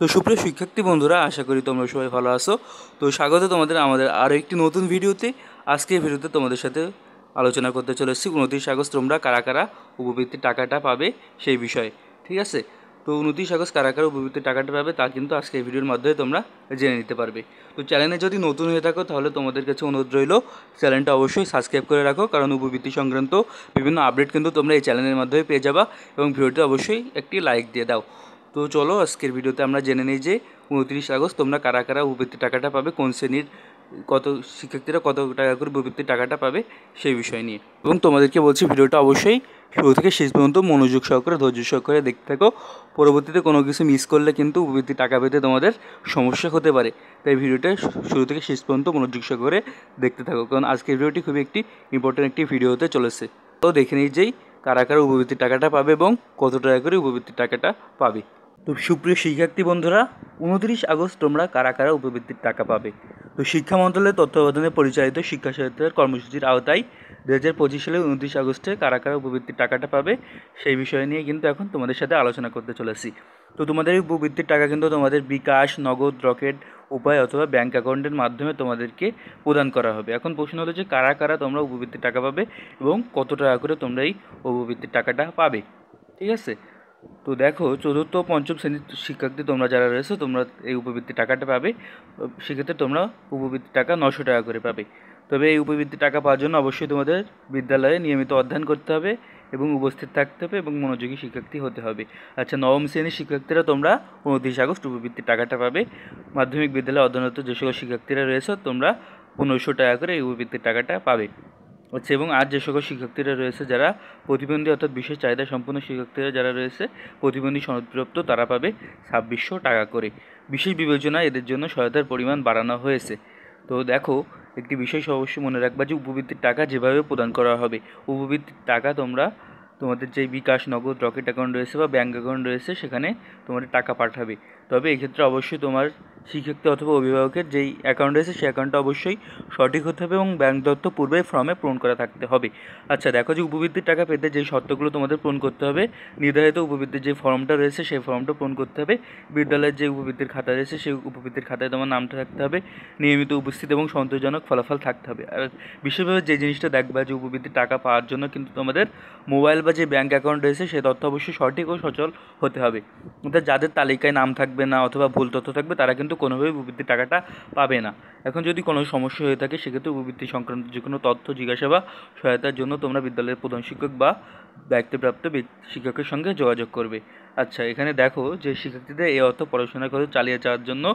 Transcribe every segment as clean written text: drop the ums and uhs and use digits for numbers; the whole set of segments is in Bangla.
তো সুপ্রিয় শিক্ষার্থী বন্ধুরা, আশা করি তোমরা সবাই ভালো আছো। তো স্বাগত তোমাদের আমাদের আরও একটি নতুন ভিডিওতে। আজকে এই ভিডিওতে তোমাদের সাথে আলোচনা করতে চলেছি 29 আগস্ট তোমরা কারা কারা উপবৃত্তির টাকাটা পাবে সেই বিষয়ে। ঠিক আছে, তো 29 আগস্ট কারা কারা উপবৃত্তির টাকাটা পাবে তা কিন্তু আজকে এই ভিডিওর মাধ্যমে তোমরা জেনে নিতে পারবে। তো চ্যানেলে যদি নতুন হয়ে থাকো তাহলে তোমাদের কাছে অনুরোধ রইল চ্যানেলটা অবশ্যই সাবস্ক্রাইব করে রাখো, কারণ উপবৃত্তি সংক্রান্ত বিভিন্ন আপডেট কিন্তু তোমরা এই চ্যানেলের মাধ্যমে পেয়ে যাবা। এবং ভিডিওতে অবশ্যই একটি লাইক দিয়ে দাও। তো চলো আজকের ভিডিওতে আমরা জেনে নিই যে 29 আগস্ট তোমরা কারা কারা উপবৃত্তির টাকাটা পাবে, কোন শ্রেণীর কত শিক্ষার্থীরা কত টাকা করে উপবৃত্তির টাকাটা পাবে সেই বিষয় নিয়ে। এবং তোমাদেরকে বলছি ভিডিওটা অবশ্যই শুরু থেকে শেষ পর্যন্ত মনোযোগ সহকারে ধৈর্য সহকারে দেখতে থাকো। পরবর্তীতে কোনো কিছু মিস করলে কিন্তু উপবৃত্তির টাকা পেতে তোমাদের সমস্যা হতে পারে, তাই ভিডিওটা শুরু থেকে শেষ পর্যন্ত মনোযোগ সহকারে দেখতে থাকো, কারণ আজকের ভিডিওটি খুবই একটি ইম্পর্টেন্ট একটি ভিডিও হতে চলেছে। তো দেখে নিই যেই কারা কারা উপবৃত্তির টাকাটা পাবে এবং কত টাকা করে উপবৃত্তির টাকাটা পাবে। তো সুপ্রিয় শিক্ষার্থী বন্ধুরা, 29 আগস্ট তোমরা কারা কারা উপবৃত্তির টাকা পাবে। তো শিক্ষা মন্ত্রণালয়ের তত্ত্বাবধানে পরিচালিত শিক্ষা সহায়তার কর্মসূচির আওতায় 2025 সালে 29 আগস্টে কারা কারা উপবৃত্তির টাকাটা পাবে সেই বিষয় নিয়ে কিন্তু এখন তোমাদের সাথে আলোচনা করতে চলেছি। তো তোমাদের এই উপবৃত্তির টাকা কিন্তু তোমাদের বিকাশ, নগদ, রকেট উপায় অথবা ব্যাঙ্ক অ্যাকাউন্টের মাধ্যমে তোমাদেরকে প্রদান করা হবে। এখন প্রশ্ন হলো যে কারা কারা তোমরা উপবৃত্তির টাকা পাবে এবং কত টাকা করে তোমরা এই উপবৃত্তির টাকাটা পাবে। ঠিক আছে, তো দেখো, চতুর্থ ও পঞ্চম শ্রেণীর শিক্ষার্থী তোমরা যারা রয়েছে তোমরা এই উপবৃত্তির টাকাটা পাবে। সেক্ষেত্রে তোমরা উপবৃত্তির টাকা 900 টাকা করে পাবে। তবে এই উপবৃত্তির টাকা পাওয়ার জন্য অবশ্যই তোমাদের বিদ্যালয়ে নিয়মিত অধ্যয়ন করতে হবে এবং উপস্থিত থাকতে হবে এবং মনোযোগী শিক্ষার্থী হতে হবে। আচ্ছা, নবম শ্রেণীর শিক্ষার্থীরা তোমরা 29 আগস্ট উপবৃত্তির টাকাটা পাবে। মাধ্যমিক বিদ্যালয়ে অধ্যয়নরত যে সকল শিক্ষার্থীরা রয়েছে তোমরা 1500 টাকা করে এই উপবৃত্তির টাকাটা পাবে। আচ্ছা, এবং আর যে সকল শিক্ষার্থীরা রয়েছে যারা প্রতিবন্ধী অর্থাৎ বিশেষ চাহিদা সম্পন্ন শিক্ষার্থীরা যারা রয়েছে প্রতিবন্ধী সনদপ্রাপ্ত, তারা পাবে 2600 টাকা করে। বিশেষ বিবেচনায় এদের জন্য সহায়তার পরিমাণ বাড়ানো হয়েছে। তো দেখো, একটি বিষয় অবশ্যই মনে রাখবা যে উপবৃত্তির টাকা যেভাবে প্রদান করা হবে, উপবৃত্তির টাকা তোমরা তোমাদের যে বিকাশ, নগদ, রকেট অ্যাকাউন্ট রয়েছে বা ব্যাঙ্ক অ্যাকাউন্ট রয়েছে সেখানে তোমাদের টাকা পাঠাবে। তবে এক্ষেত্রে অবশ্যই তোমার শিক্ষার্থী অথবা অভিভাবকের যেই অ্যাকাউন্ট রয়েছে সেই অ্যাকাউন্টটা অবশ্যই সঠিক হতে হবে এবং ব্যাঙ্ক তথ্য পূর্বে ফর্মে পূরণ করা থাকতে হবে। আচ্ছা, দেখো যে উপবৃত্তির টাকা পেতে যেই শর্তগুলো তোমাদের পূরণ করতে হবে, নির্ধারিত উপবৃত্তির যে ফর্মটা রয়েছে সেই ফর্মটা পূরণ করতে হবে, বিদ্যালয়ের যে উপবৃত্তির খাতা রয়েছে সেই উপবৃত্তির খাতায় তোমার নামটা থাকতে হবে, নিয়মিত উপস্থিত এবং সন্তোষজনক ফলাফল থাকতে হবে। আর বিশেষভাবে যে জিনিসটা দেখবা যে উপবৃত্তির টাকা পাওয়ার জন্য কিন্তু তোমাদের মোবাইল বা যে ব্যাঙ্ক অ্যাকাউন্ট রয়েছে সেই তথ্য অবশ্যই সঠিক ও সচল হতে হবে। অর্থাৎ যাদের তালিকায় নাম থাকবে না অথবা ভুল তথ্য থাকবে তারা কিন্তু কোনোভাবেই উপবৃত্তির টাকাটা পাবে না। এখন যদি কোনো সমস্যা হয়ে থাকে সেক্ষেত্রে উপবৃত্তি সংক্রান্ত যে কোনো তথ্য জিজ্ঞাসা বা সহায়তার জন্য তোমরা বিদ্যালয়ের প্রধান শিক্ষক বা দায়িত্বপ্রাপ্ত শিক্ষকের সঙ্গে যোগাযোগ করবে। আচ্ছা, এখানে দেখো যে শিক্ষার্থীদের এই অর্থ পড়াশোনা করে চালিয়ে যাওয়ার জন্য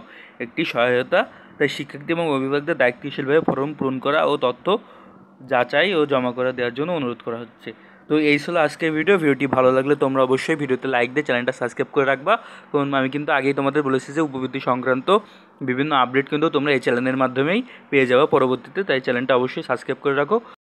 একটি সহায়তা, তাই শিক্ষার্থী এবং অভিভাবকদের দায়িত্বশীলভাবে ফর্ম পূরণ করা ও তথ্য যাচাই ও জমা করে দেওয়ার জন্য অনুরোধ করা হচ্ছে। তো এই ছিল আজকের ভিডিওটি ভালো লাগলে তোমরা অবশ্যই ভিডিওতে লাইক দিয়ে চ্যানেলটা সাবস্ক্রাইব করে রাখবা, কারণ আমি কিন্তু আগেই তোমাদের বলেছি যে উপবৃত্তি সংক্রান্ত বিভিন্ন আপডেট কিন্তু তোমরা এই চ্যানেলের মাধ্যমেই পেয়ে যাবে পরবর্তীতে, তাই চ্যানেলটা অবশ্যই সাবস্ক্রাইব করে রাখো।